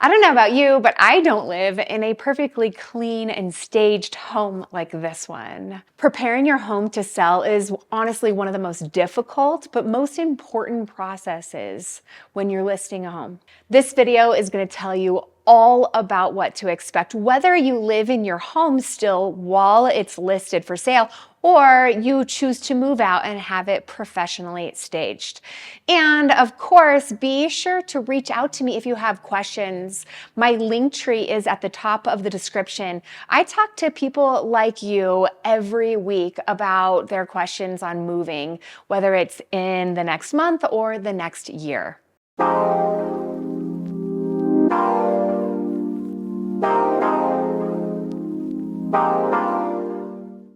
I don't know about you, but I don't live in a perfectly clean and staged home like this one. Preparing your home to sell is honestly one of the most difficult but most important processes when you're listing a home. This video is going to tell you all about what to expect, whether you live in your home still while it's listed for sale or you choose to move out and have it professionally staged. And of course, be sure to reach out to me if you have questions. My link tree is at the top of the description. I talk to people like you every week about their questions on moving, whether it's in the next month or the next year.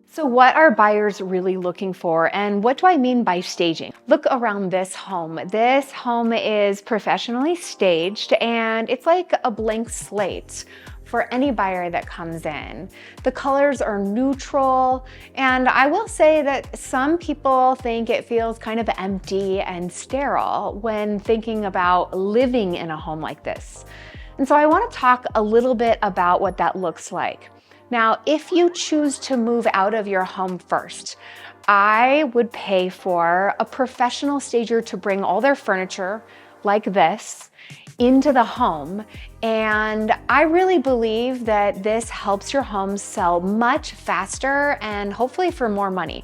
So what are buyers really looking for, and what do I mean by staging? Look around this home. This home is professionally staged and it's like a blank slate for any buyer that comes in. The colors are neutral, and I will say that some people think it feels kind of empty and sterile when thinking about living in a home like this. And so I want to talk a little bit about what that looks like. Now, if you choose to move out of your home first, I would pay for a professional stager to bring all their furniture like this into the home. And I really believe that this helps your home sell much faster and hopefully for more money.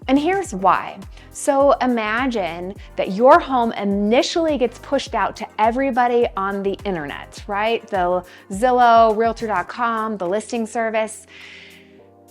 And here's why. So imagine that your home initially gets pushed out to everybody on the internet, right? The Zillow, Realtor.com, the listing service.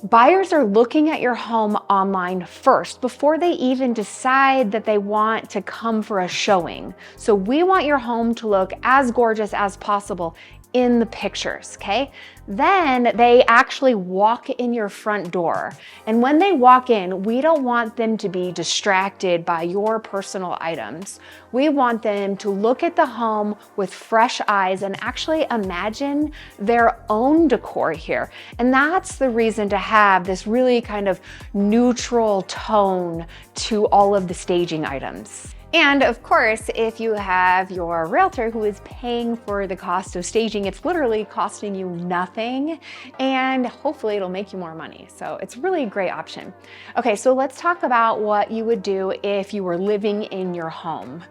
Buyers are looking at your home online first before they even decide that they want to come for a showing. So we want your home to look as gorgeous as possible in the pictures, okay? Then they actually walk in your front door. And when they walk in, we don't want them to be distracted by your personal items. We want them to look at the home with fresh eyes and actually imagine their own decor here. And that's the reason to have this really kind of neutral tone to all of the staging items. And of course, if you have your realtor who is paying for the cost of staging, it's literally costing you nothing, and hopefully it'll make you more money. So it's really a great option. Okay, so let's talk about what you would do if you were living in your home.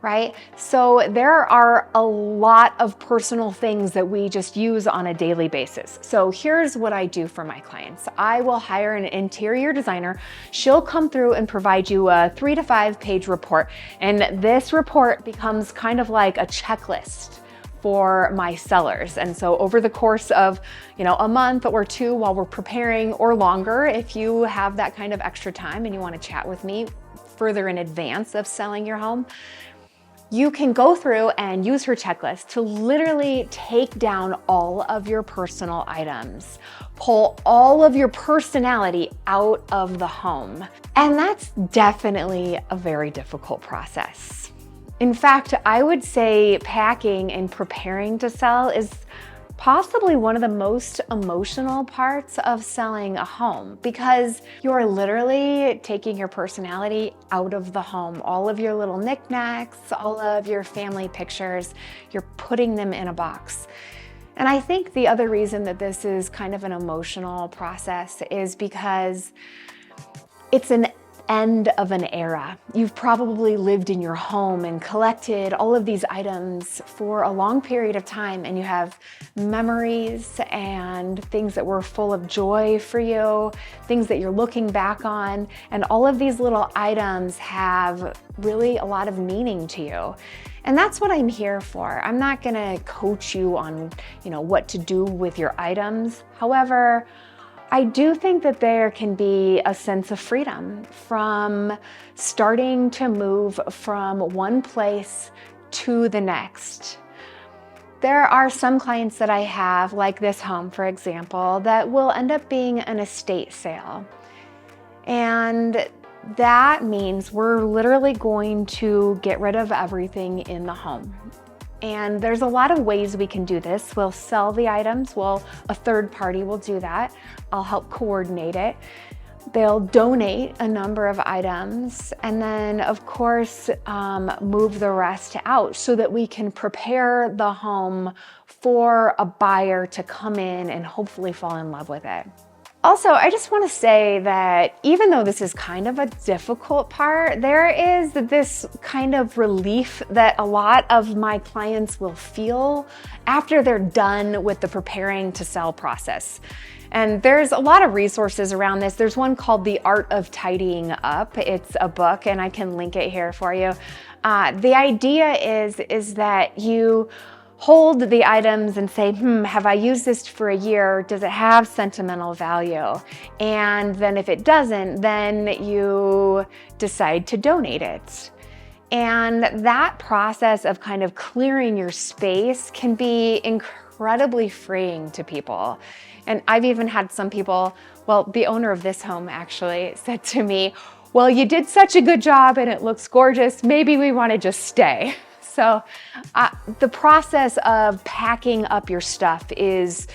Right? So there are a lot of personal things that we just use on a daily basis. So here's what I do for my clients. I will hire an interior designer. She'll come through and provide you a 3 to 5 page report. And this report becomes kind of like a checklist for my sellers. And so over the course of, a month or two while we're preparing, or longer, if you have that kind of extra time and you want to chat with me further in advance of selling your home, you can go through and use her checklist to literally take down all of your personal items, pull all of your personality out of the home. And that's definitely a very difficult process. In fact, I would say packing and preparing to sell is possibly one of the most emotional parts of selling a home, because you're literally taking your personality out of the home. All of your little knickknacks, all of your family pictures, you're putting them in a box. And I think the other reason that this is kind of an emotional process is because it's an end of an era. You've probably lived in your home and collected all of these items for a long period of time, and you have memories and things that were full of joy for you, things that you're looking back on, and all of these little items have really a lot of meaning to you. And that's what I'm here for. I'm not gonna coach you on, what to do with your items. However, I do think that there can be a sense of freedom from starting to move from one place to the next. There are some clients that I have, like this home, for example, that will end up being an estate sale. And that means we're literally going to get rid of everything in the home. And there's a lot of ways we can do this. We'll sell the items. A third party will do that. I'll help coordinate it. They'll donate a number of items and then, of course, move the rest out so that we can prepare the home for a buyer to come in and hopefully fall in love with it. Also, I just want to say that even though this is kind of a difficult part, there is this kind of relief that a lot of my clients will feel after they're done with the preparing to sell process. And there's a lot of resources around this. There's one called The Art of Tidying Up. It's a book, and I can link it here for you. The idea is that you hold the items and say, have I used this for a year? Does it have sentimental value? And then if it doesn't, then you decide to donate it. And that process of kind of clearing your space can be incredibly freeing to people. And I've even had some people, well, the owner of this home actually said to me, well, you did such a good job and it looks gorgeous. Maybe we want to just stay. So the process of packing up your stuff is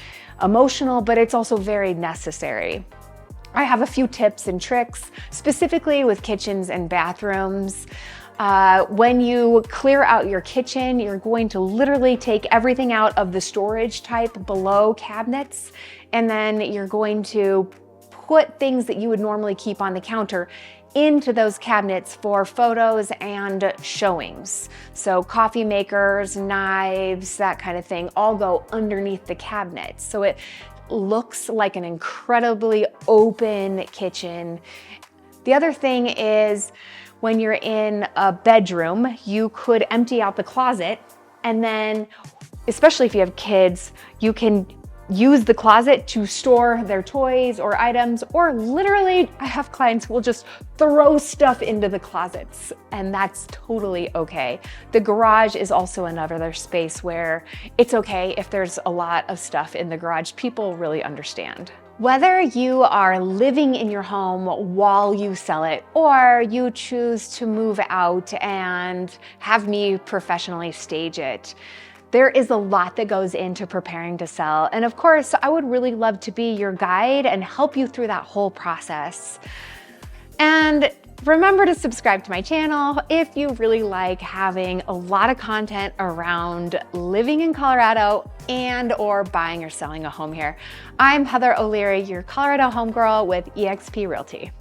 emotional, but it's also very necessary. I have a few tips and tricks, specifically with kitchens and bathrooms. When you clear out your kitchen, you're going to literally take everything out of the storage type below cabinets, and then you're going to put things that you would normally keep on the counter into those cabinets for photos and showings. So coffee makers, knives, that kind of thing, all go underneath the cabinets. So it looks like an incredibly open kitchen. The other thing is when you're in a bedroom, you could empty out the closet, and then, especially if you have kids, you can use the closet to store their toys or items, or literally, I have clients who will just throw stuff into the closets, and that's totally okay. The garage is also another space where it's okay if there's a lot of stuff in the garage. People really understand. Whether you are living in your home while you sell it, or you choose to move out and have me professionally stage it, there is a lot that goes into preparing to sell. And of course, I would really love to be your guide and help you through that whole process. And remember to subscribe to my channel if you really like having a lot of content around living in Colorado and or buying or selling a home here. I'm Heather O'Leary, your Colorado homegirl with eXp Realty.